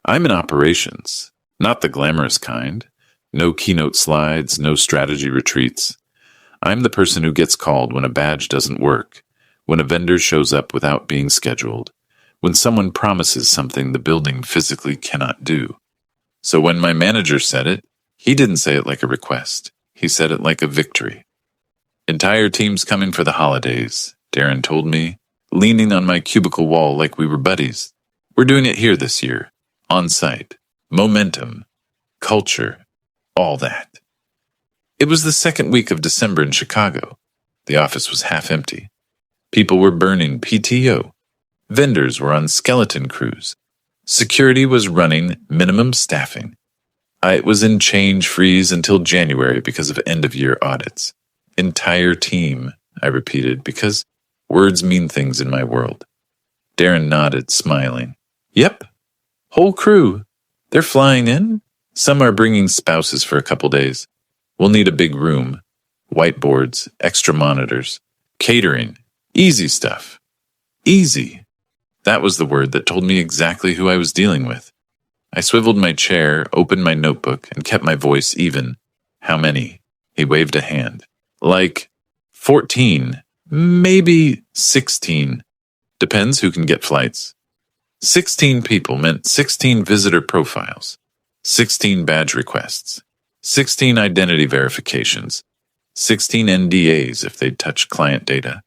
I'm in operations, not the glamorous kind. No keynote slides, no strategy retreats. I'm the person who gets called when a badge doesn't work, when a vendor shows up without being scheduled, when someone promises something the building physically cannot do. So when my manager said it, he didn't say it like a request. He said it like a victory. Entire team's coming for the holidays, Darren told me, leaning on my cubicle wall like we were buddies. We're doing it here this year, on site, momentum, culture, all that. It was the second week of December in Chicago. The office was half empty. People were burning PTO. Vendors were on skeleton crews. Security was running minimum staffing. I was in change freeze until January because of end-of-year audits. Entire team, I repeated, because words mean things in my world. Darren nodded, smiling. Yep, whole crew. They're flying in. Some are bringing spouses for a couple days. We'll need a big room, whiteboards, extra monitors, catering, easy stuff. Easy. That was the word that told me exactly who I was dealing with. I swiveled my chair, opened my notebook, and kept my voice even. How many? He waved a hand. Like 14, maybe 16. Depends who can get flights. 16 people meant 16 visitor profiles, 16 badge requests, 16 identity verifications, 16 NDAs if they'd touch client data,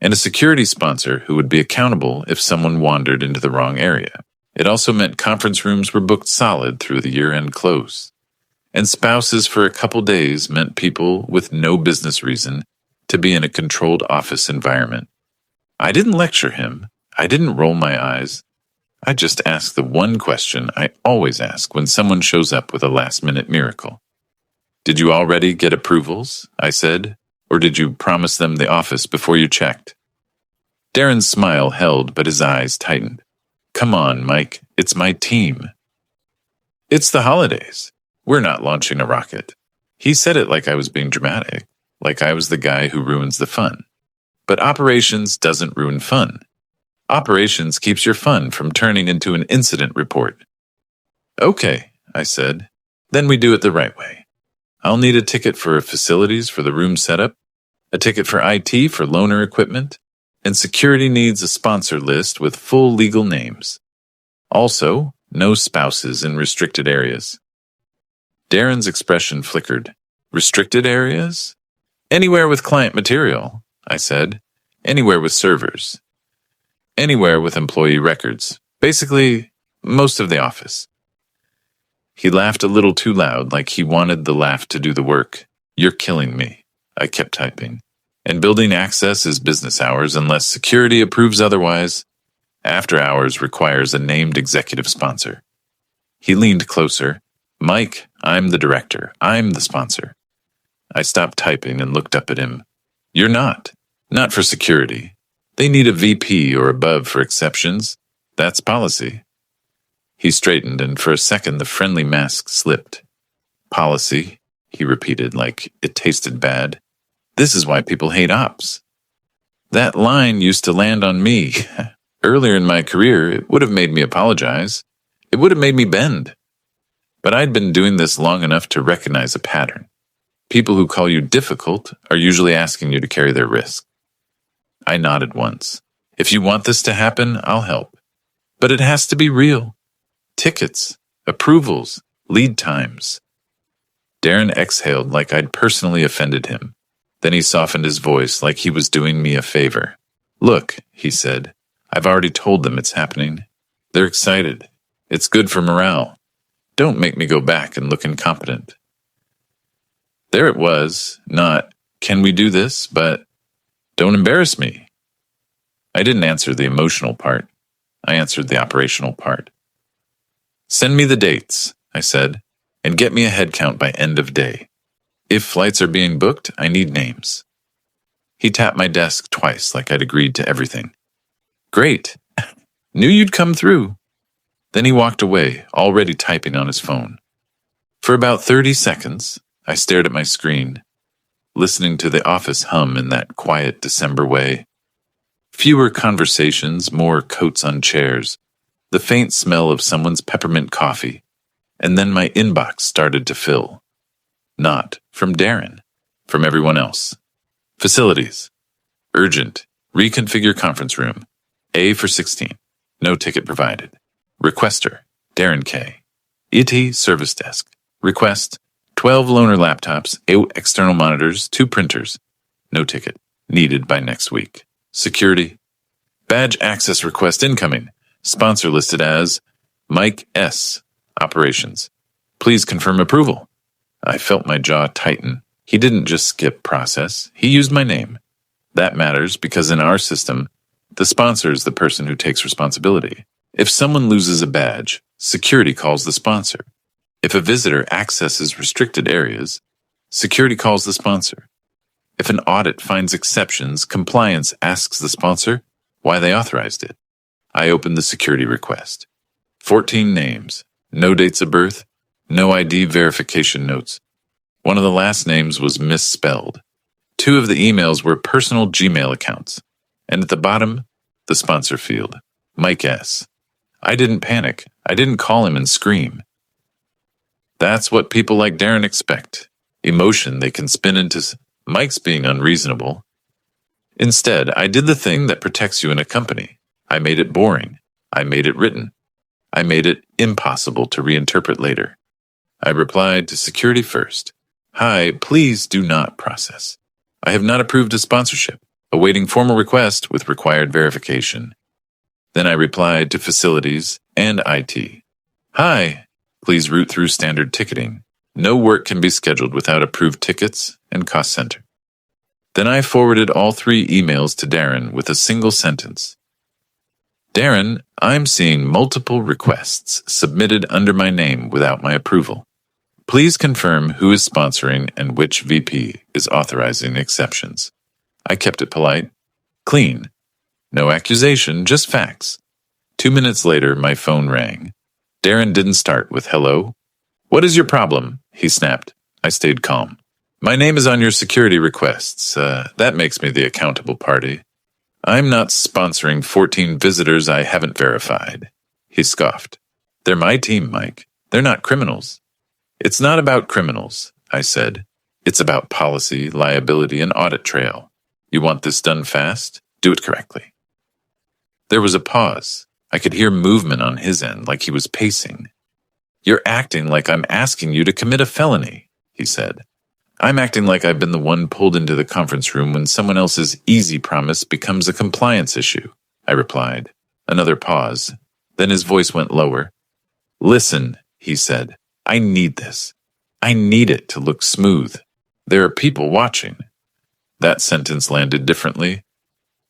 and a security sponsor who would be accountable if someone wandered into the wrong area. It also meant conference rooms were booked solid through the year-end close. And spouses for a couple days meant people with no business reason to be in a controlled office environment. I didn't lecture him. I didn't roll my eyes. I just asked the one question I always ask when someone shows up with a last-minute miracle. Did you already get approvals? I said. Or did you promise them the office before you checked? Darren's smile held, but his eyes tightened. Come on, Mike. It's my team. It's the holidays. We're not launching a rocket. He said it like I was being dramatic, like I was the guy who ruins the fun. But operations doesn't ruin fun. Operations keeps your fun from turning into an incident report. Okay, I said. Then we do it the right way. I'll need a ticket for facilities for the room setup, a ticket for IT for loaner equipment, and security needs a sponsor list with full legal names. Also, no spouses in restricted areas. Darren's expression flickered. Restricted areas? Anywhere with client material, I said. Anywhere with servers. Anywhere with employee records. Basically, most of the office. He laughed a little too loud, like he wanted the laugh to do the work. You're killing me, I kept typing. And building access is business hours unless security approves otherwise. After hours requires a named executive sponsor. He leaned closer. Mike, I'm the director. I'm the sponsor. I stopped typing and looked up at him. You're not. Not for security. They need a VP or above for exceptions. That's policy. He straightened, and for a second the friendly mask slipped. Policy, he repeated like it tasted bad. This is why people hate ops. That line used to land on me. Earlier in my career, it would have made me apologize. It would have made me bend. But I'd been doing this long enough to recognize a pattern. People who call you difficult are usually asking you to carry their risk. I nodded once. If you want this to happen, I'll help. But it has to be real. Tickets, approvals, lead times. Darren exhaled like I'd personally offended him. Then he softened his voice like he was doing me a favor. Look, he said, I've already told them it's happening. They're excited. It's good for morale. Don't make me go back and look incompetent. There it was, not, can we do this, but don't embarrass me. I didn't answer the emotional part. I answered the operational part. Send me the dates, I said, and get me a head count by end of day. If flights are being booked, I need names. He tapped my desk twice like I'd agreed to everything. Great. Knew you'd come through. Then he walked away, already typing on his phone. For about 30 seconds, I stared at my screen, listening to the office hum in that quiet December way. Fewer conversations, more coats on chairs, the faint smell of someone's peppermint coffee, and then my inbox started to fill. Not from Darren, from everyone else. Facilities. Urgent. Reconfigure conference room. A for 16. No ticket provided. Requester. Darren K. ET Service Desk. Request. 12 loaner laptops, 8 external monitors, 2 printers. No ticket. Needed by next week. Security. Badge access request incoming. Sponsor listed as Mike S. Operations. Please confirm approval. I felt my jaw tighten. He didn't just skip process. He used my name. That matters because in our system, the sponsor is the person who takes responsibility. If someone loses a badge, security calls the sponsor. If a visitor accesses restricted areas, security calls the sponsor. If an audit finds exceptions, compliance asks the sponsor why they authorized it. I opened the security request. 14 names, no dates of birth, no ID verification notes. One of the last names was misspelled. 2 of the emails were personal Gmail accounts. And at the bottom, the sponsor field, Mike S. I didn't panic. I didn't call him and scream. That's what people like Darren expect. Emotion they can spin into Mike's being unreasonable. Instead, I did the thing that protects you in a company. I made it boring. I made it written. I made it impossible to reinterpret later. I replied to security first. Hi, please do not process. I have not approved a sponsorship, awaiting formal request with required verification. Then I replied to facilities and IT. Hi, please route through standard ticketing. No work can be scheduled without approved tickets and cost center. Then I forwarded all 3 emails to Darren with a single sentence. Darren, I'm seeing multiple requests submitted under my name without my approval. Please confirm who is sponsoring and which VP is authorizing exceptions. I kept it polite, clean. No accusation, just facts. 2 minutes later, my phone rang. Darren didn't start with hello. What is your problem? He snapped. I stayed calm. My name is on your security requests. That makes me the accountable party. I'm not sponsoring 14 visitors I haven't verified. He scoffed. They're my team, Mike. They're not criminals. It's not about criminals, I said. It's about policy, liability, and audit trail. You want this done fast? Do it correctly. There was a pause. I could hear movement on his end, like he was pacing. You're acting like I'm asking you to commit a felony, he said. I'm acting like I've been the one pulled into the conference room when someone else's easy promise becomes a compliance issue, I replied. Another pause. Then his voice went lower. Listen, he said. I need this. I need it to look smooth. There are people watching. That sentence landed differently.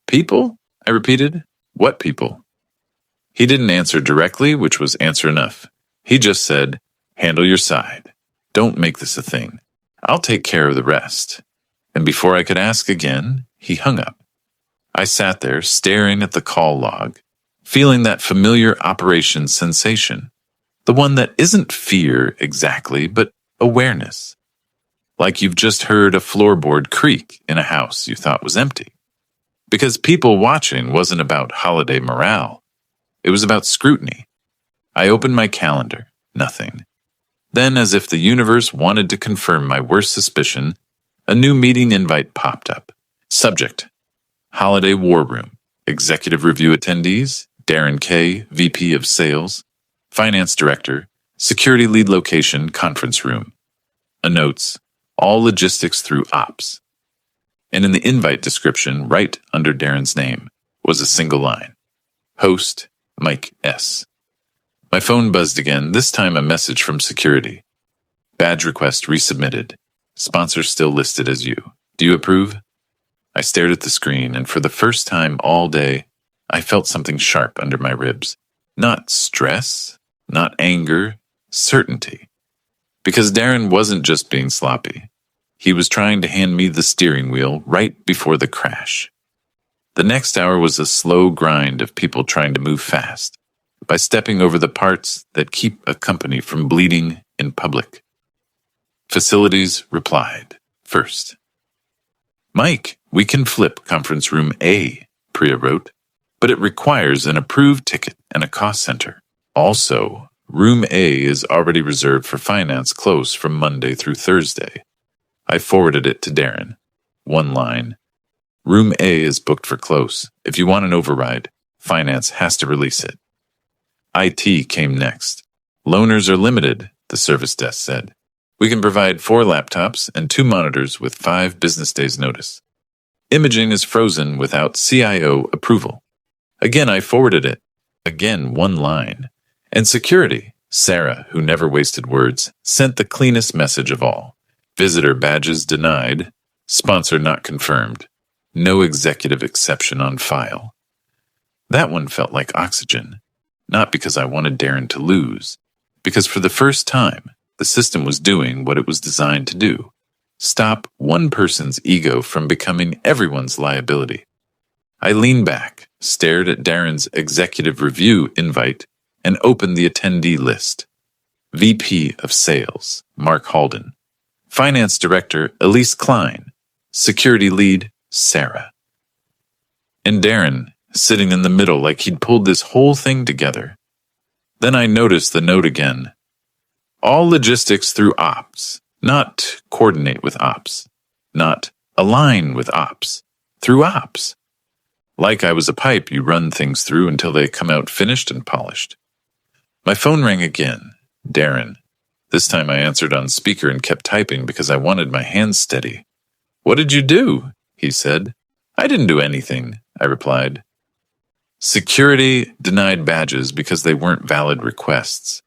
People? I repeated. What people? He didn't answer directly, which was answer enough. He just said, handle your side. Don't make this a thing. I'll take care of the rest. And before I could ask again, he hung up. I sat there staring at the call log, feeling that familiar operation sensation, the one that isn't fear exactly, but awareness. Like you've just heard a floorboard creak in a house you thought was empty. Because people watching wasn't about holiday morale. It was about scrutiny. I opened my calendar. Nothing. Then, as if the universe wanted to confirm my worst suspicion, a new meeting invite popped up. Subject: Holiday War Room. Executive Review attendees: Darren K., VP of Sales, Finance Director, Security Lead Location, Conference Room. A notes: all logistics through ops. And in the invite description, right under Darren's name, was a single line. Host, Mike S. My phone buzzed again, this time a message from security. Badge request resubmitted. Sponsor still listed as you. Do you approve? I stared at the screen, and for the first time all day, I felt something sharp under my ribs. Not stress, not anger, certainty. Because Darren wasn't just being sloppy. He was trying to hand me the steering wheel right before the crash. The next hour was a slow grind of people trying to move fast, by stepping over the parts that keep a company from bleeding in public. Facilities replied first. Mike, we can flip conference room A, Priya wrote, but it requires an approved ticket and a cost center. Also, Room A is already reserved for finance close from Monday through Thursday. I forwarded it to Darren. One line. Room A is booked for close. If you want an override, finance has to release it. IT came next. Loaners are limited, the service desk said. We can provide 4 laptops and 2 monitors with 5 business days' notice. Imaging is frozen without CIO approval. Again, I forwarded it. Again, one line. And security, Sarah, who never wasted words, sent the cleanest message of all. Visitor badges denied. Sponsor not confirmed. No executive exception on file. That one felt like oxygen. Not because I wanted Darren to lose. Because for the first time, the system was doing what it was designed to do. Stop one person's ego from becoming everyone's liability. I leaned back, stared at Darren's executive review invite, and opened the attendee list. VP of Sales, Mark Halden. Finance Director, Elise Klein. Security Lead, Sarah. And Darren, sitting in the middle like he'd pulled this whole thing together. Then I noticed the note again. All logistics through ops, not coordinate with ops, not align with ops, through ops. Like I was a pipe you run things through until they come out finished and polished. My phone rang again. Darren. This time I answered on speaker and kept typing because I wanted my hands steady. What did you do? He said. I didn't do anything, I replied. Security denied badges because they weren't valid requests.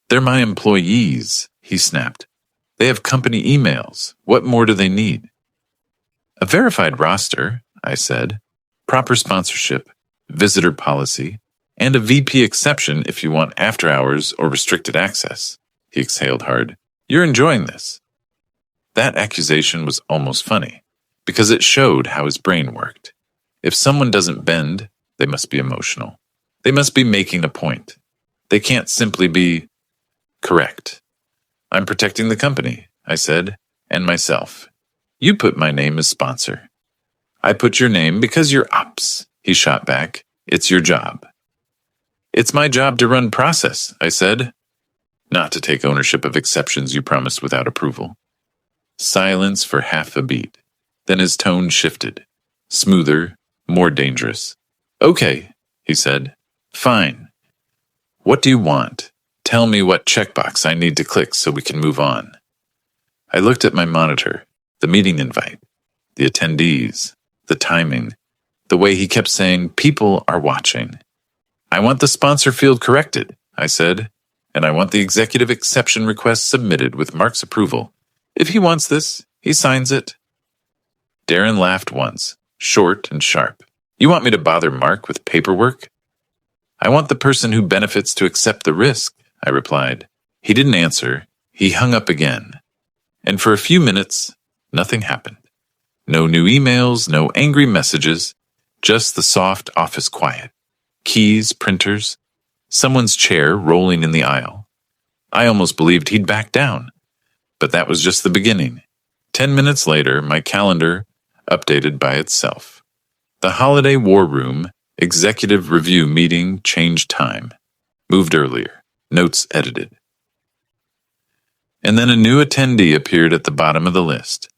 They're my employees, he snapped. They have company emails. What more do they need? A verified roster, I said. Proper sponsorship, visitor policy, and a VP exception if you want after hours or restricted access. He exhaled hard. You're enjoying this. That accusation was almost funny, because it showed how his brain worked. If someone doesn't bend, they must be emotional. They must be making a point. They can't simply be correct. I'm protecting the company, I said, and myself. You put my name as sponsor. I put your name because you're ops, he shot back. It's your job. It's my job to run process, I said. Not to take ownership of exceptions you promised without approval. Silence for half a beat. Then his tone shifted. Smoother, more dangerous. Okay, he said. Fine. What do you want? Tell me what checkbox I need to click so we can move on. I looked at my monitor, the meeting invite, the attendees, the timing, the way he kept saying, people are watching. I want the sponsor field corrected, I said, and I want the executive exception request submitted with Mark's approval. If he wants this, he signs it. Darren laughed once, short and sharp. You want me to bother Mark with paperwork? I want the person who benefits to accept the risk, I replied. He didn't answer. He hung up again. And for a few minutes, nothing happened. No new emails, no angry messages, just the soft office quiet. Keys, printers, someone's chair rolling in the aisle. I almost believed he'd back down. But that was just the beginning. 10 minutes later, my calendar updated by itself. The holiday war room executive review meeting changed time. Moved earlier. Notes edited. And then a new attendee appeared at the bottom of the list.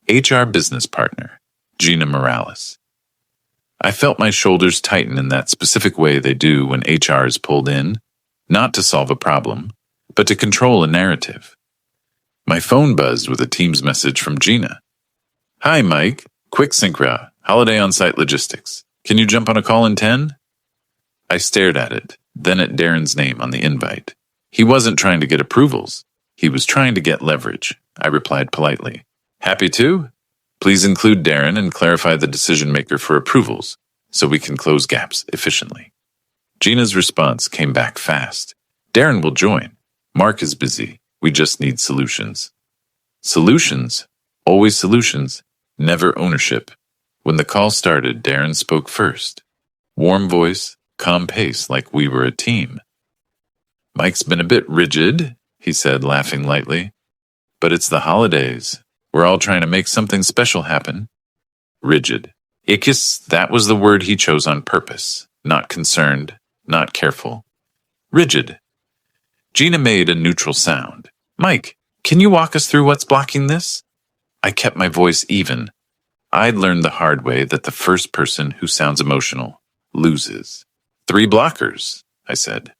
HR business partner, Gina Morales. I felt my shoulders tighten in that specific way they do when HR is pulled in, not to solve a problem, but to control a narrative. My phone buzzed with a Teams message from Gina. Hi, Mike. Quick synchro. Holiday on-site logistics. Can you jump on a call in 10? I stared at it, then at Darren's name on the invite. He wasn't trying to get approvals. He was trying to get leverage. I replied politely. Happy to? Please include Darren and clarify the decision-maker for approvals so we can close gaps efficiently. Gina's response came back fast. Darren will join. Mark is busy. We just need solutions. Solutions? Always solutions. Never ownership. When the call started, Darren spoke first. Warm voice, calm pace, like we were a team. Mike's been a bit rigid, he said, laughing lightly. But it's the holidays. We're all trying to make something special happen. Rigid. Ikis, that was the word he chose on purpose. Not concerned, not careful. rigid. Gina made a neutral sound. Mike, can you walk us through what's blocking this? I kept my voice even. I'd learned the hard way that the first person who sounds emotional loses. 3 blockers, I said.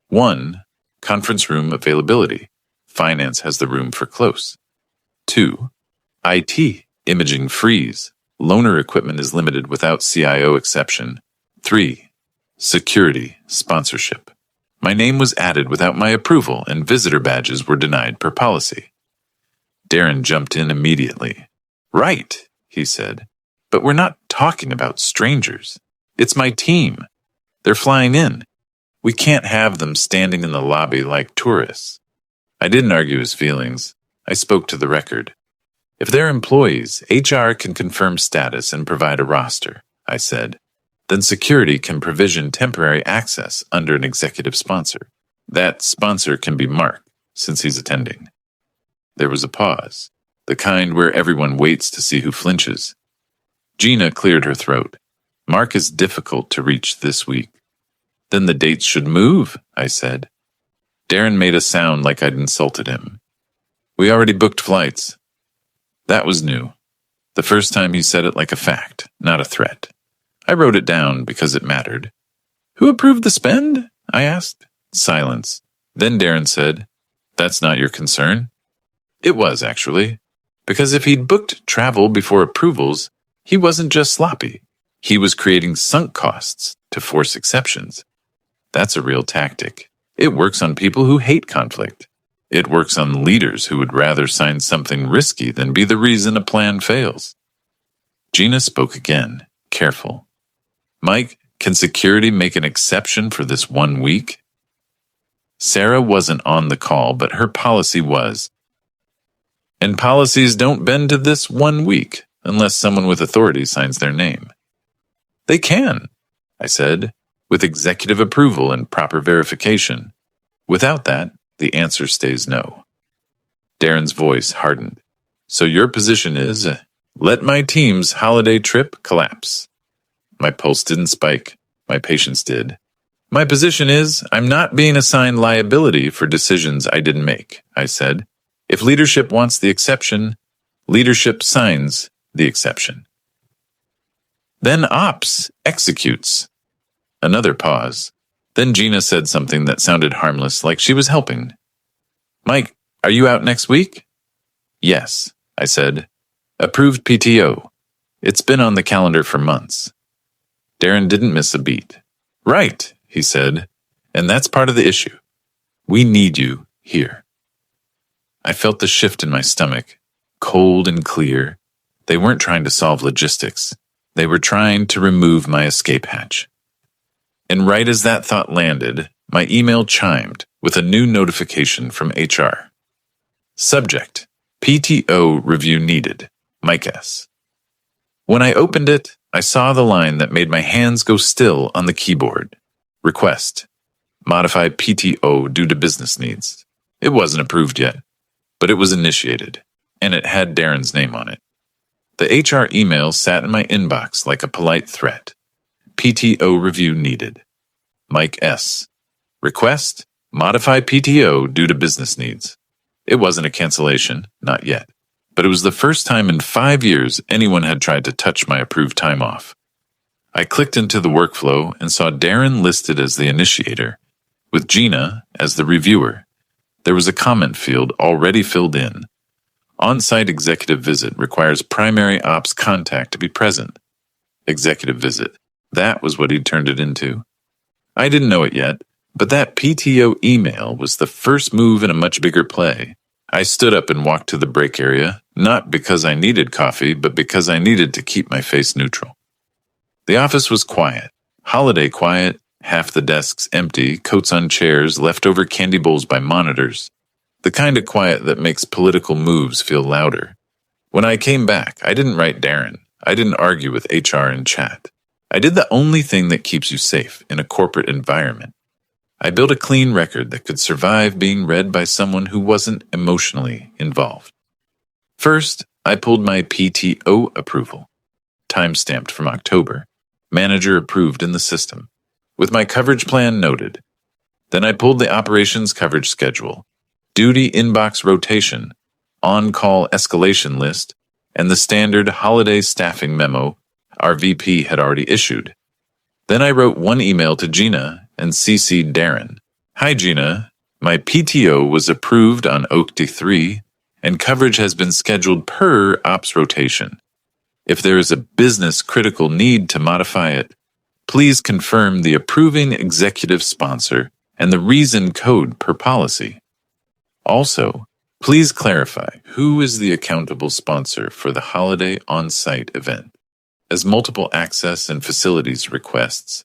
1, conference room availability. Finance has the room for close. 2, IT, imaging freeze. Loaner equipment is limited without CIO exception. 3, security, sponsorship. My name was added without my approval, and visitor badges were denied per policy. Darren jumped in immediately. Right, he said, but we're not talking about strangers. It's my team. They're flying in. We can't have them standing in the lobby like tourists. I didn't argue his feelings. I spoke to the record. If they're employees, HR can confirm status and provide a roster, I said. Then security can provision temporary access under an executive sponsor. That sponsor can be Mark, since he's attending. There was a pause, the kind where everyone waits to see who flinches. Gina cleared her throat. Mark is difficult to reach this week. Then the dates should move, I said. Darren made a sound like I'd insulted him. We already booked flights. That was new. The first time he said it like a fact, not a threat. I wrote it down because it mattered. Who approved the spend? I asked. Silence. Then Darren said, That's not your concern. It was, actually. Because if he'd booked travel before approvals, he wasn't just sloppy. He was creating sunk costs to force exceptions. That's a real tactic. It works on people who hate conflict. It works on leaders who would rather sign something risky than be the reason a plan fails. Gina spoke again, careful. Mike, can security make an exception for this 1 week? Sarah wasn't on the call, but her policy was. And policies don't bend to this 1 week unless someone with authority signs their name. They can, I said, with executive approval and proper verification. Without that, the answer stays no. Darren's voice hardened. So your position is, let my team's holiday trip collapse. My pulse didn't spike. My patience did. My position is, I'm not being assigned liability for decisions I didn't make, I said. If leadership wants the exception, leadership signs the exception. Then ops executes. Another pause. Then Gina said something that sounded harmless, like she was helping. Mike, are you out next week? Yes, I said. Approved PTO. It's been on the calendar for months. Darren didn't miss a beat. Right, he said, and that's part of the issue. We need you here. I felt the shift in my stomach, cold and clear. They weren't trying to solve logistics. They were trying to remove my escape hatch. And right as that thought landed, my email chimed with a new notification from HR. Subject, PTO review needed, Mike S. When I opened it, I saw the line that made my hands go still on the keyboard. Request, modify PTO due to business needs. It wasn't approved yet, but it was initiated, and it had Darren's name on it. The HR email sat in my inbox like a polite threat. PTO review needed. Mike S. Request, modify PTO due to business needs. It wasn't a cancellation, not yet, but it was the first time in 5 years anyone had tried to touch my approved time off. I clicked into the workflow and saw Darren listed as the initiator, with Gina as the reviewer. There was a comment field already filled in. On-site executive visit requires primary ops contact to be present. Executive visit. That was what he'd turned it into. I didn't know it yet, but that PTO email was the first move in a much bigger play. I stood up and walked to the break area, not because I needed coffee, but because I needed to keep my face neutral. The office was quiet, holiday quiet, half the desks empty, coats on chairs, leftover candy bowls by monitors. The kind of quiet that makes political moves feel louder. When I came back, I didn't write Darren. I didn't argue with HR in chat. I did the only thing that keeps you safe in a corporate environment. I built a clean record that could survive being read by someone who wasn't emotionally involved. First, I pulled my PTO approval, time-stamped from October, manager approved in the system, with my coverage plan noted. Then I pulled the operations coverage schedule, duty inbox rotation, on-call escalation list, and the standard holiday staffing memo our VP had already issued. Then I wrote one email to Gina and CC'd Darren. Hi Gina, my PTO was approved on OCT 3 and coverage has been scheduled per ops rotation. If there is a business critical need to modify it, please confirm the approving executive sponsor and the reason code per policy. Also, please clarify who is the accountable sponsor for the holiday on-site event, as multiple access and facilities requests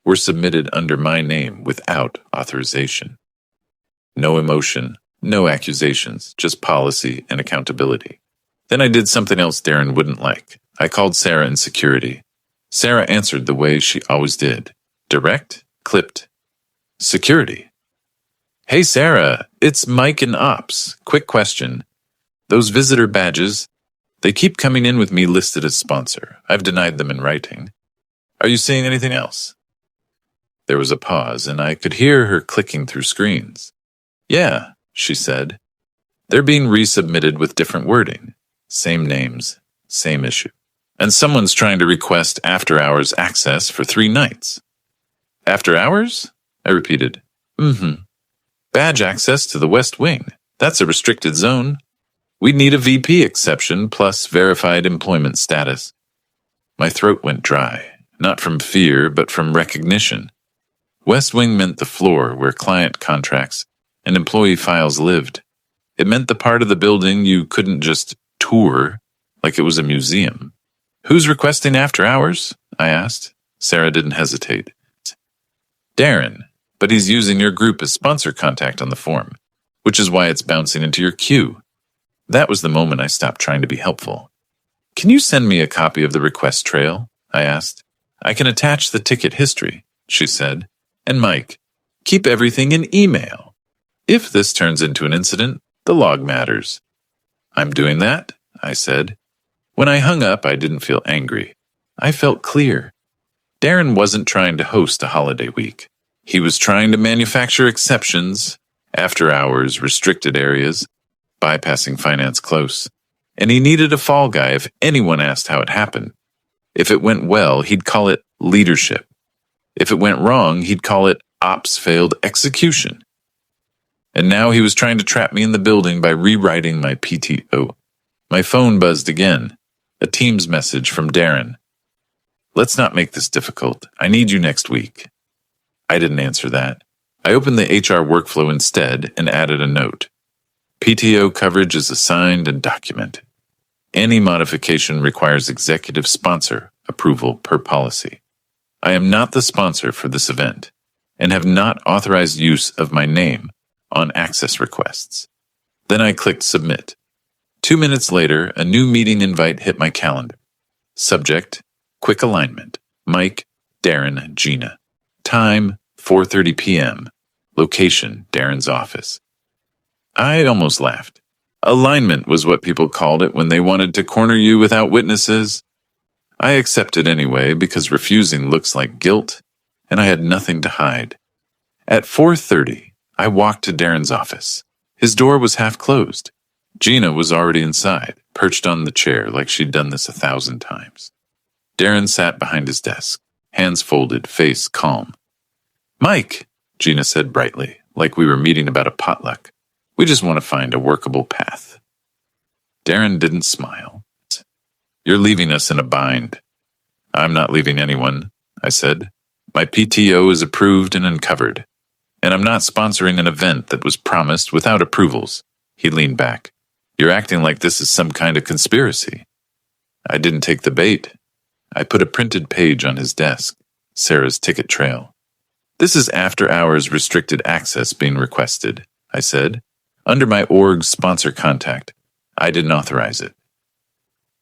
were submitted under my name without authorization. No emotion, no accusations, just policy and accountability. Then I did something else Darren wouldn't like. I called Sarah in security. Sarah answered the way she always did. Direct, clipped. Security. Hey Sarah, it's Mike in Ops. Quick question. Those visitor badges, they keep coming in with me listed as sponsor. I've denied them in writing. Are you seeing anything else? There was a pause, and I could hear her clicking through screens. Yeah, she said. They're being resubmitted with different wording. Same names, same issue. And someone's trying to request after-hours access for 3 nights. After hours? I repeated. Badge access to the West Wing. That's a restricted zone. We'd need a VP exception plus verified employment status. My throat went dry, not from fear, but from recognition. West Wing meant the floor where client contracts and employee files lived. It meant the part of the building you couldn't just tour like it was a museum. Who's requesting after hours? I asked. Sarah didn't hesitate. Darren, but he's using your group as sponsor contact on the form, which is why it's bouncing into your queue. That was the moment I stopped trying to be helpful. Can you send me a copy of the request trail? I asked. I can attach the ticket history, she said. And Mike, keep everything in email. If this turns into an incident, the log matters. I'm doing that, I said. When I hung up, I didn't feel angry. I felt clear. Darren wasn't trying to host a holiday week. He was trying to manufacture exceptions, after hours, restricted areas, bypassing finance close. And he needed a fall guy if anyone asked how it happened. If it went well, he'd call it leadership. If it went wrong, he'd call it ops failed execution. And now he was trying to trap me in the building by rewriting my PTO. My phone buzzed again. A Teams message from Darren. Let's not make this difficult. I need you next week. I didn't answer that. I opened the HR workflow instead and added a note. PTO coverage is assigned and documented. Any modification requires executive sponsor approval per policy. I am not the sponsor for this event and have not authorized use of my name on access requests. Then I clicked submit. 2 minutes later, a new meeting invite hit my calendar. Subject, quick alignment. Mike, Darren, Gina. Time, 4:30 p.m. Location, Darren's office. I almost laughed. Alignment was what people called it when they wanted to corner you without witnesses. I accepted anyway because refusing looks like guilt, and I had nothing to hide. At 4:30, I walked to Darren's office. His door was half closed. Gina was already inside, perched on the chair like she'd done this 1,000 times. Darren sat behind his desk, hands folded, face calm. Mike, Gina said brightly, like we were meeting about a potluck. We just want to find a workable path. Darren didn't smile. You're leaving us in a bind. I'm not leaving anyone, I said. My PTO is approved and uncovered, and I'm not sponsoring an event that was promised without approvals. He leaned back. You're acting like this is some kind of conspiracy. I didn't take the bait. I put a printed page on his desk, Sarah's ticket trail. This is after-hours restricted access being requested, I said. Under my org's sponsor contact. I didn't authorize it.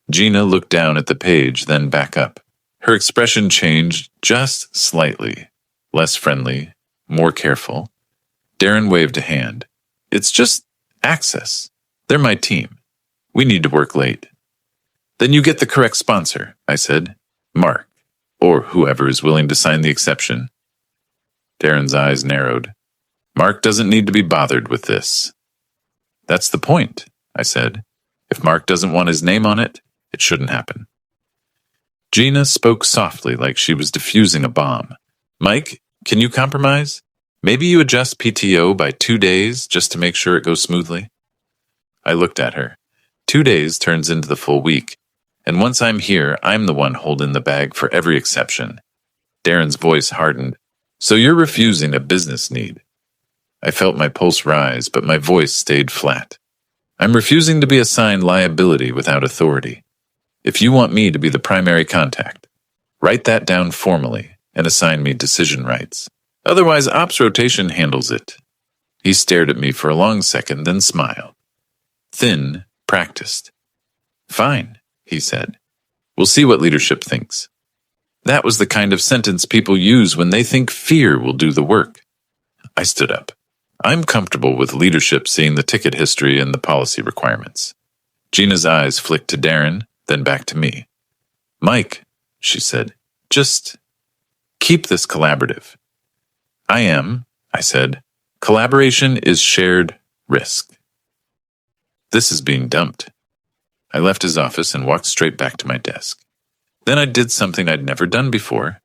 Gina looked down at the page, then back up. Her expression changed just slightly. Less friendly, more careful. Darren waved a hand. It's just access. They're my team. We need to work late. Then you get the correct sponsor, I said. Mark, or whoever is willing to sign the exception. Darren's eyes narrowed. Mark doesn't need to be bothered with this. That's the point, I said. If Mark doesn't want his name on it, it shouldn't happen. Gina spoke softly like she was defusing a bomb. Mike, can you compromise? Maybe you adjust PTO by 2 days just to make sure it goes smoothly? I looked at her. 2 days turns into the full week, and once I'm here, I'm the one holding the bag for every exception. Darren's voice hardened. So you're refusing a business need. I felt my pulse rise, but my voice stayed flat. I'm refusing to be assigned liability without authority. If you want me to be the primary contact, write that down formally and assign me decision rights. Otherwise, ops rotation handles it. He stared at me for a long second, then smiled. Thin, practiced. Fine, he said. We'll see what leadership thinks. That was the kind of sentence people use when they think fear will do the work. I stood up. I'm comfortable with leadership seeing the ticket history and the policy requirements. Gina's eyes flicked to Darren, then back to me. Mike, she said, just keep this collaborative. I am, I said. Collaboration is shared risk. This is being dumped. I left his office and walked straight back to my desk. Then I did something I'd never done before.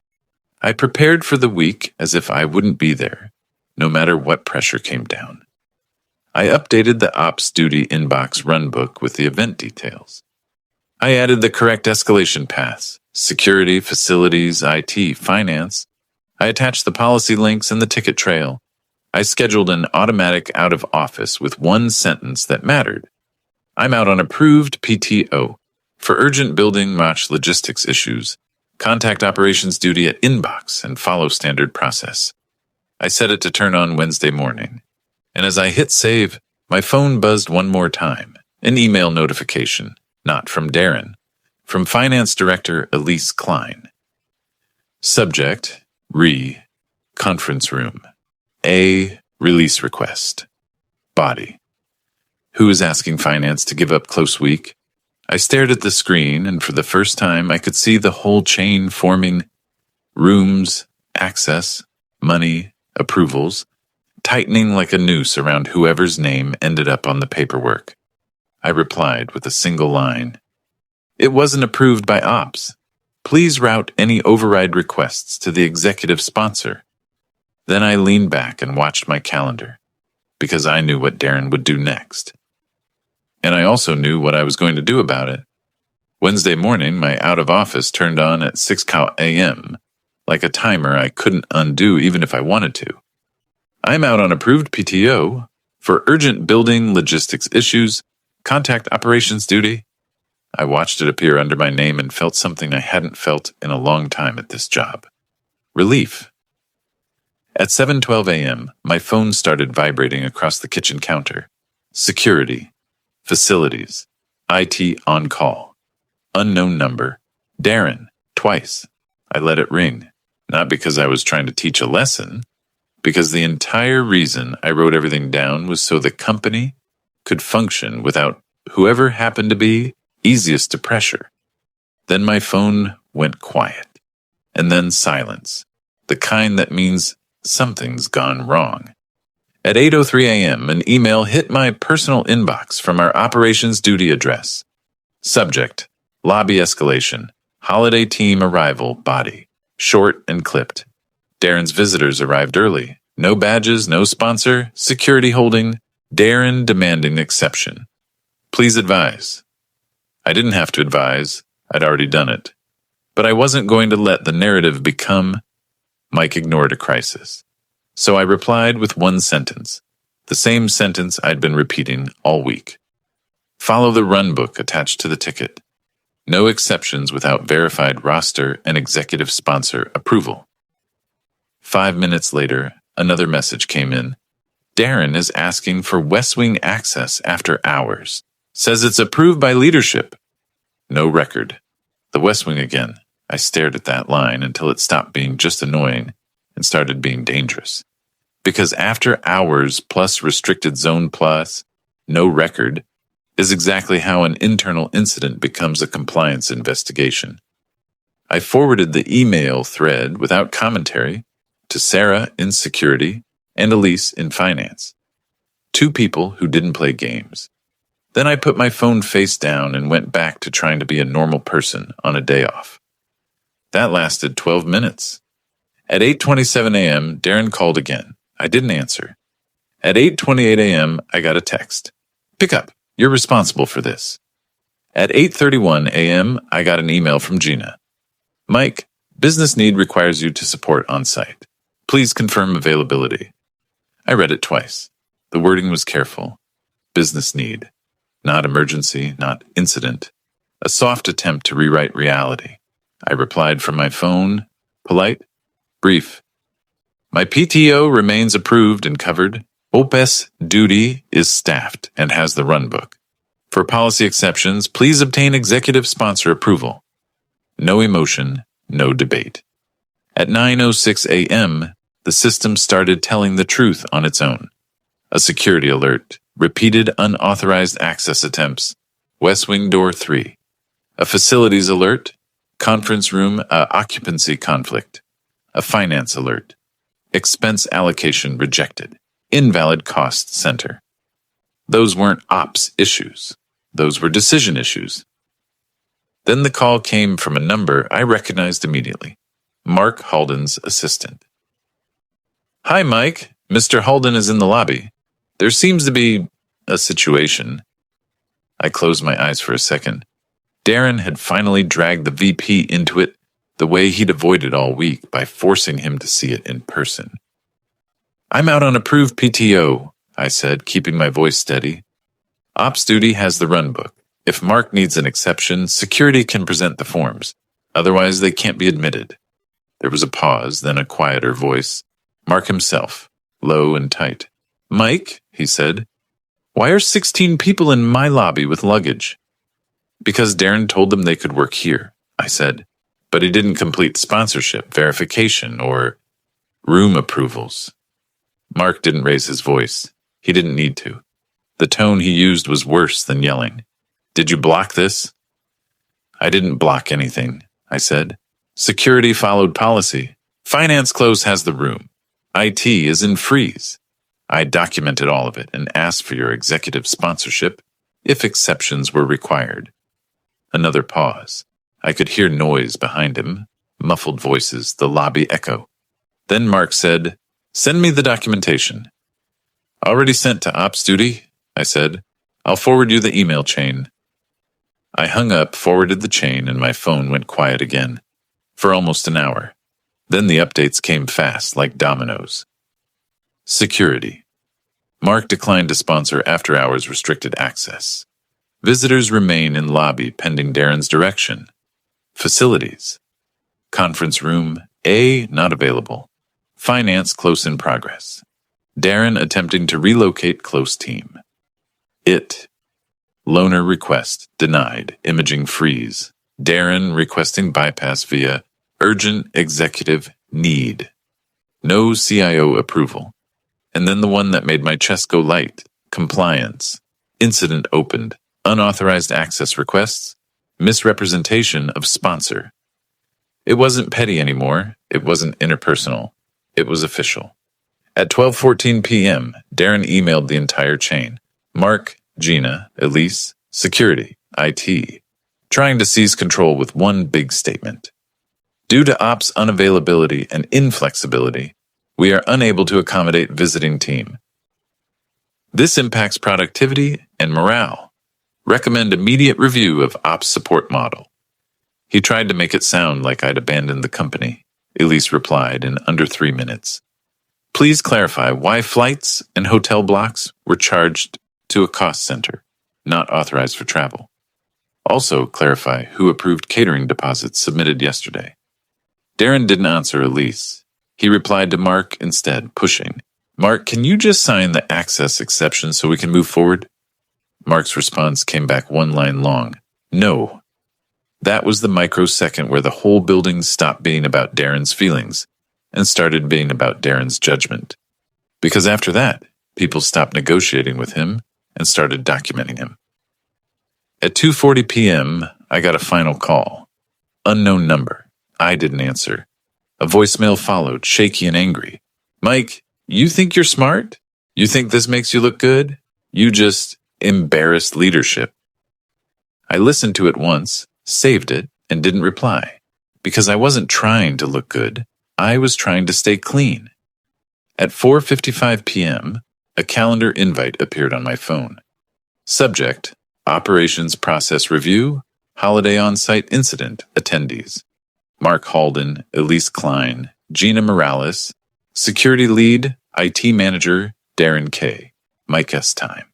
I prepared for the week as if I wouldn't be there, no matter what pressure came down. I updated the ops duty inbox runbook with the event details. I added the correct escalation paths, security, facilities, IT, finance. I attached the policy links and the ticket trail. I scheduled an automatic out of office with one sentence that mattered. I'm out on approved PTO. For urgent building match logistics issues, contact operations duty at inbox and follow standard process. I set it to turn on Wednesday morning, and as I hit save, my phone buzzed one more time, an email notification, not from Darren, from Finance Director Elise Klein. Subject, conference room. A, release request. Body. Who is asking finance to give up close week? I stared at the screen, and for the first time I could see the whole chain forming. Rooms, access, money, approvals, tightening like a noose around whoever's name ended up on the paperwork. I replied with a single line. It wasn't approved by ops. Please route any override requests to the executive sponsor. Then I leaned back and watched my calendar, because I knew what Darren would do next. And I also knew what I was going to do about it. Wednesday morning, my out of office turned on at 6 a.m., like a timer I couldn't undo even if I wanted to. I'm out on approved PTO for urgent building logistics issues, contact operations duty. I watched it appear under my name and felt something I hadn't felt in a long time at this job. Relief. At 7:12 a.m., my phone started vibrating across the kitchen counter. Security. Facilities. IT on call. Unknown number. Darren. Twice. I let it ring. Not because I was trying to teach a lesson, because the entire reason I wrote everything down was so the company could function without whoever happened to be easiest to pressure. Then my phone went quiet. And then silence. The kind that means something's gone wrong. At 8:03 a.m., an email hit my personal inbox from our operations duty address. Subject, lobby escalation, holiday team arrival, body. Short and clipped. Darren's visitors arrived early. No badges, no sponsor, security holding, Darren demanding exception. Please advise. I didn't have to advise. I'd already done it. But I wasn't going to let the narrative become Mike ignored a crisis. So I replied with one sentence, the same sentence I'd been repeating all week. Follow the runbook attached to the ticket. No exceptions without verified roster and executive sponsor approval. 5 minutes later, another message came in. Darren is asking for West Wing access after hours. Says it's approved by leadership. No record. The West Wing again. I stared at that line until it stopped being just annoying and started being dangerous. Because after hours plus restricted zone plus no record is exactly how an internal incident becomes a compliance investigation. I forwarded the email thread without commentary, to Sarah in security and Elise in finance. 2 people who didn't play games. Then I put my phone face down and went back to trying to be a normal person on a day off. That lasted 12 minutes. At 8:27 a.m., Darren called again. I didn't answer. At 8:28 a.m., I got a text. Pick up. You're responsible for this. At 8:31 a.m., I got an email from Gina. Mike, business need requires you to support on site. Please confirm availability. I read it twice. The wording was careful. Business need. Not emergency, not incident. A soft attempt to rewrite reality. I replied from my phone, polite, brief. My PTO remains approved and covered. OPS duty is staffed and has the runbook. For policy exceptions, please obtain executive sponsor approval. No emotion, no debate. At 9:06 a.m., the system started telling the truth on its own. A security alert, repeated unauthorized access attempts, West Wing Door 3. A facilities alert, conference room occupancy conflict. A finance alert, expense allocation rejected, invalid cost center. Those weren't ops issues. Those were decision issues. Then the call came from a number I recognized immediately. Mark Halden's assistant. Hi, Mike. Mr. Halden is in the lobby. There seems to be a situation. I closed my eyes for a second. Darren had finally dragged the VP into it the way he'd avoided all week by forcing him to see it in person. I'm out on approved PTO, I said, keeping my voice steady. Ops duty has the runbook. If Mark needs an exception, security can present the forms. Otherwise, they can't be admitted. There was a pause, then a quieter voice. Mark himself, low and tight. Mike, he said, why are 16 people in my lobby with luggage? Because Darren told them they could work here, I said. But he didn't complete sponsorship, verification, or room approvals. Mark didn't raise his voice. He didn't need to. The tone he used was worse than yelling. Did you block this? I didn't block anything, I said. Security followed policy. Finance close has the room. IT is in freeze. I documented all of it and asked for your executive sponsorship if exceptions were required. Another pause. I could hear noise behind him, muffled voices, the lobby echo. Then Mark said, send me the documentation. Already sent to ops duty, I said. I'll forward you the email chain. I hung up, forwarded the chain, and my phone went quiet again. For almost an hour. Then the updates came fast, like dominoes. Security. Mark declined to sponsor after-hours restricted access. Visitors remain in lobby pending Darren's direction. Facilities. Conference room A not available. Finance close in progress. Darren attempting to relocate close team. IT. Loaner request denied. Imaging freeze. Darren requesting bypass via urgent executive need. No CIO approval. And then the one that made my chest go light. Compliance. Incident opened. Unauthorized access requests. Misrepresentation of sponsor. It wasn't petty anymore. It wasn't interpersonal. It was official. At 12:14 p.m., Darren emailed the entire chain. Mark, Gina, Elise, security, IT, trying to seize control with one big statement. Due to ops unavailability and inflexibility, we are unable to accommodate visiting team. This impacts productivity and morale. Recommend immediate review of ops support model. He tried to make it sound like I'd abandoned the company. Elise replied in under 3 minutes. Please clarify why flights and hotel blocks were charged to a cost center, not authorized for travel. Also clarify who approved catering deposits submitted yesterday. Darren didn't answer Elise. He replied to Mark instead, pushing. Mark, can you just sign the access exception so we can move forward? Mark's response came back one line long. No. That was the microsecond where the whole building stopped being about Darren's feelings and started being about Darren's judgment. Because after that, people stopped negotiating with him and started documenting him. At 2:40 p.m., I got a final call. Unknown number. I didn't answer. A voicemail followed, shaky and angry. Mike, you think you're smart? You think this makes you look good? You just embarrassed leadership. I listened to it once, saved it, and didn't reply. Because I wasn't trying to look good. I was trying to stay clean. At 4:55 p.m., a calendar invite appeared on my phone. Subject, Operations Process Review, Holiday On-Site Incident Attendees. Mark Halden, Elise Klein, Gina Morales, Security Lead, IT Manager, Darren K. Mike S. Time.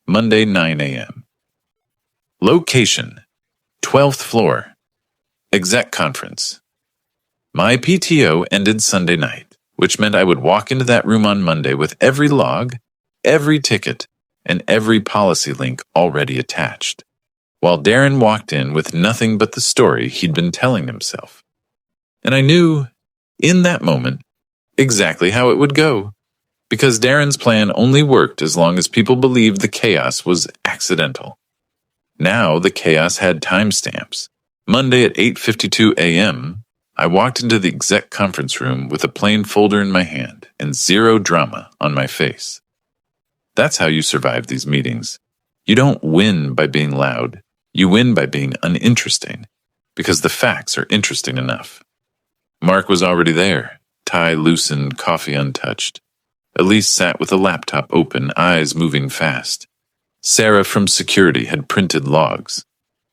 Monday, 9 a.m. Location, 12th floor. Exec Conference. My PTO ended Sunday night, which meant I would walk into that room on Monday with every log, every ticket, and every policy link already attached, while Darren walked in with nothing but the story he'd been telling himself. And I knew, in that moment, exactly how it would go, because Darren's plan only worked as long as people believed the chaos was accidental. Now the chaos had timestamps. Monday at 8:52 a.m., I walked into the exec conference room with a plain folder in my hand and zero drama on my face. That's how you survive these meetings. You don't win by being loud. You win by being uninteresting, because the facts are interesting enough. Mark was already there, tie loosened, coffee untouched. Elise sat with a laptop open, eyes moving fast. Sarah from security had printed logs.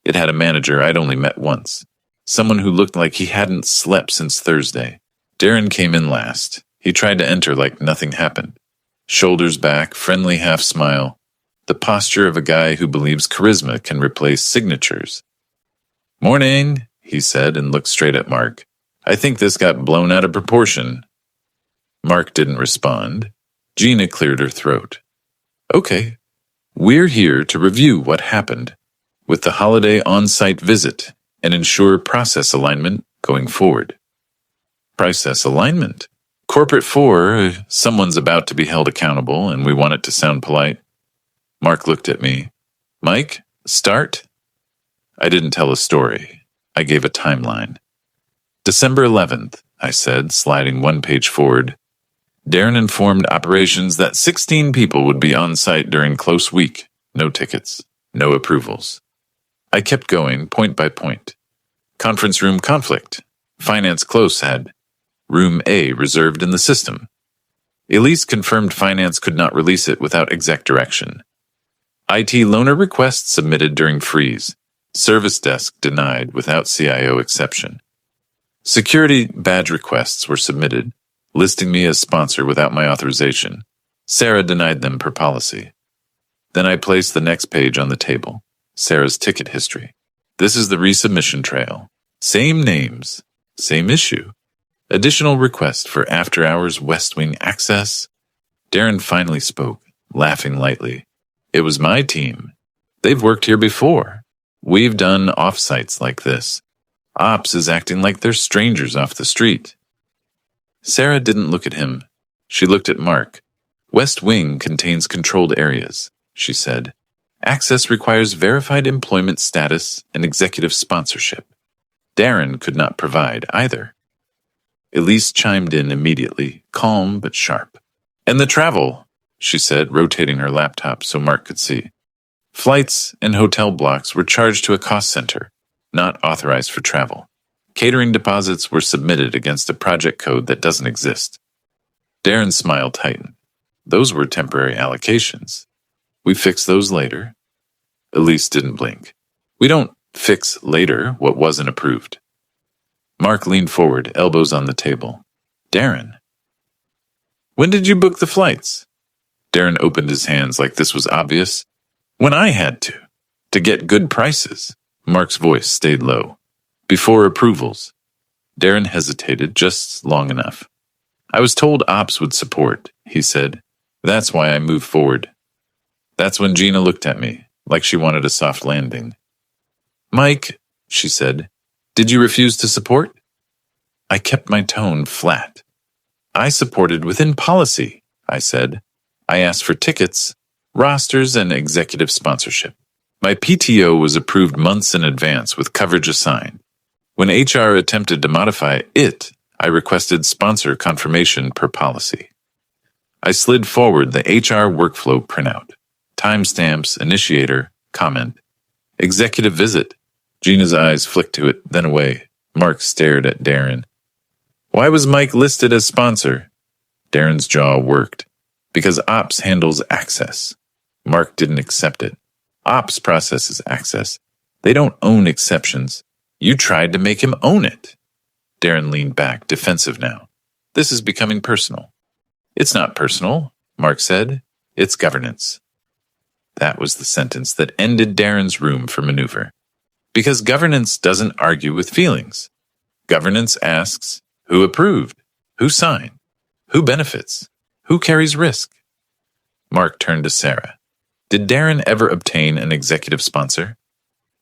It had a manager I'd only met once, someone who looked like he hadn't slept since Thursday. Darren came in last. He tried to enter like nothing happened. Shoulders back, friendly half smile. The posture of a guy who believes charisma can replace signatures. Morning, he said and looked straight at Mark. I think this got blown out of proportion. Mark didn't respond. Gina cleared her throat. Okay, we're here to review what happened with the holiday on-site visit and ensure process alignment going forward. Process alignment? Corporate 4, someone's about to be held accountable and we want it to sound polite. Mark looked at me. Mike, start? I didn't tell a story. I gave a timeline. December 11th, I said, sliding one page forward. Darren informed operations that 16 people would be on site during close week. No tickets, no approvals. I kept going, point by point. Conference room conflict. Finance close had Room A reserved in the system. Elise confirmed finance could not release it without exec direction. IT loaner request submitted during freeze. Service desk denied without CIO exception. Security badge requests were submitted, listing me as sponsor without my authorization. Sarah denied them per policy. Then I placed the next page on the table, Sarah's ticket history. This is the resubmission trail. Same names, same issue. Additional request for after-hours West Wing access. Darren finally spoke, laughing lightly. It was my team. They've worked here before. We've done off-sites like this. Ops is acting like they're strangers off the street. Sarah didn't look at him. She looked at Mark. West Wing contains controlled areas, she said. Access requires verified employment status and executive sponsorship. Darren could not provide either. Elise chimed in immediately, calm but sharp. And the travel, she said, rotating her laptop so Mark could see. Flights and hotel blocks were charged to a cost center, not authorized for travel. Catering deposits were submitted against a project code that doesn't exist. Darren's smile tightened. Those were temporary allocations. We fix those later. Elise didn't blink. We don't fix later what wasn't approved. Mark leaned forward, elbows on the table. Darren. When did you book the flights? Darren opened his hands like this was obvious. When I had to get good prices. Mark's voice stayed low. Before approvals. Darren hesitated just long enough. I was told Ops would support, he said. That's why I moved forward. That's when Gina looked at me, like she wanted a soft landing. Mike, she said, did you refuse to support? I kept my tone flat. I supported within policy, I said. I asked for tickets, rosters, and executive sponsorship. My PTO was approved months in advance with coverage assigned. When HR attempted to modify it, I requested sponsor confirmation per policy. I slid forward the HR workflow printout. Timestamps, initiator, comment. Executive visit. Gina's eyes flicked to it, then away. Mark stared at Darren. Why was Mike listed as sponsor? Darren's jaw worked. Because Ops handles access. Mark didn't accept it. Ops processes access. They don't own exceptions. You tried to make him own it. Darren leaned back, defensive now. This is becoming personal. It's not personal, Mark said. It's governance. That was the sentence that ended Darren's room for maneuver. Because governance doesn't argue with feelings. Governance asks, who approved? Who signed? Who benefits? Who carries risk? Mark turned to Sarah. Did Darren ever obtain an executive sponsor?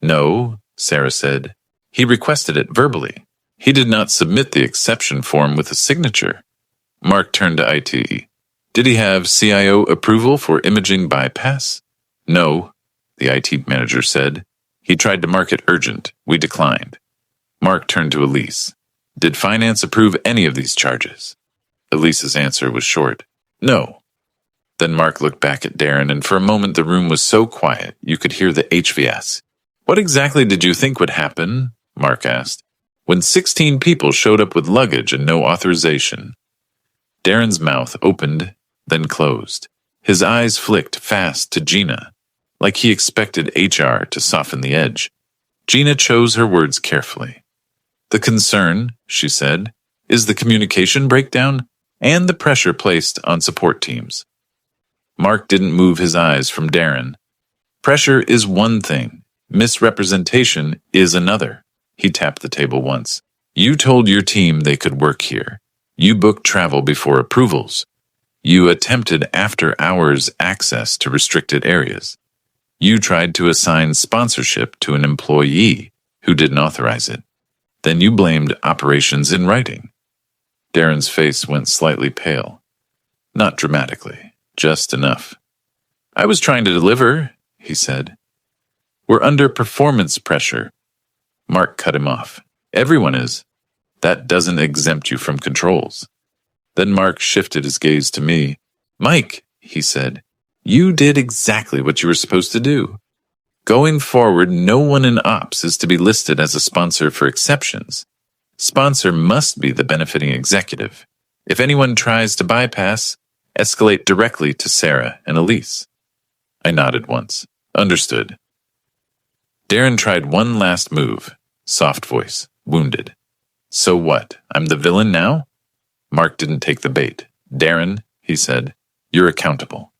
No, Sarah said. He requested it verbally. He did not submit the exception form with a signature. Mark turned to IT. Did he have CIO approval for imaging bypass? No, the IT manager said. He tried to mark it urgent. We declined. Mark turned to Elise. Did finance approve any of these charges? Elise's answer was short. No. Then Mark looked back at Darren, and for a moment the room was so quiet you could hear the HVS. What exactly did you think would happen? Mark asked. When 16 people showed up with luggage and no authorization. Darren's mouth opened, then closed. His eyes flicked fast to Gina, like he expected HR to soften the edge. Gina chose her words carefully. The concern, she said, is the communication breakdown and the pressure placed on support teams. Mark didn't move his eyes from Darren. Pressure is one thing. Misrepresentation is another. He tapped the table once. You told your team they could work here. You booked travel before approvals. You attempted after-hours access to restricted areas. You tried to assign sponsorship to an employee who didn't authorize it. Then you blamed operations in writing. Darren's face went slightly pale. Not dramatically, just enough. I was trying to deliver, he said. We're under performance pressure. Mark cut him off. Everyone is. That doesn't exempt you from controls. Then Mark shifted his gaze to me. Mike, he said, you did exactly what you were supposed to do. Going forward, no one in ops is to be listed as a sponsor for exceptions. Sponsor must be the benefiting executive. If anyone tries to bypass, escalate directly to Sarah and Elise. I nodded once. Understood. Darren tried one last move. Soft voice. Wounded. So what? I'm the villain now? Mark didn't take the bait. Darren, he said, you're accountable.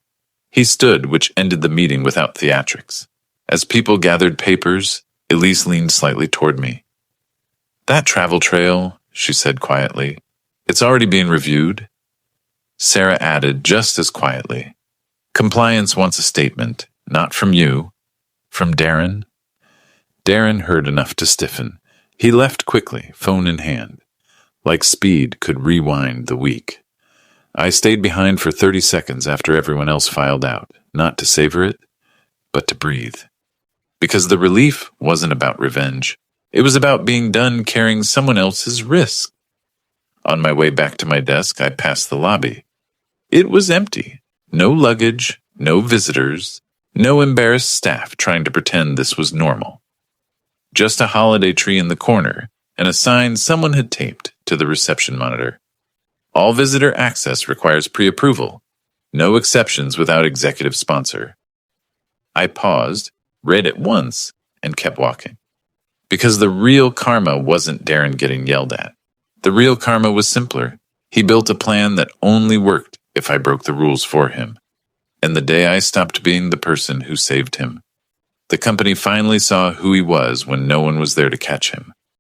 He stood, which ended the meeting without theatrics. As people gathered papers, Elise leaned slightly toward me. That travel trail, she said quietly, it's already being reviewed. Sarah added just as quietly, compliance wants a statement, not from you, from Darren. Darren heard enough to stiffen. He left quickly, phone in hand. Like speed could rewind the week. I stayed behind for 30 seconds after everyone else filed out, not to savor it, but to breathe. Because the relief wasn't about revenge. It was about being done carrying someone else's risk. On my way back to my desk, I passed the lobby. It was empty. No luggage, no visitors, no embarrassed staff trying to pretend this was normal. Just a holiday tree in the corner and a sign someone had taped to the reception monitor. All visitor access requires pre-approval. No exceptions without executive sponsor. I paused, read it once, and kept walking. Because the real karma wasn't Darren getting yelled at. The real karma was simpler. He built a plan that only worked if I broke the rules for him. And the day I stopped being the person who saved him, the company finally saw who he was when no one was there to catch him.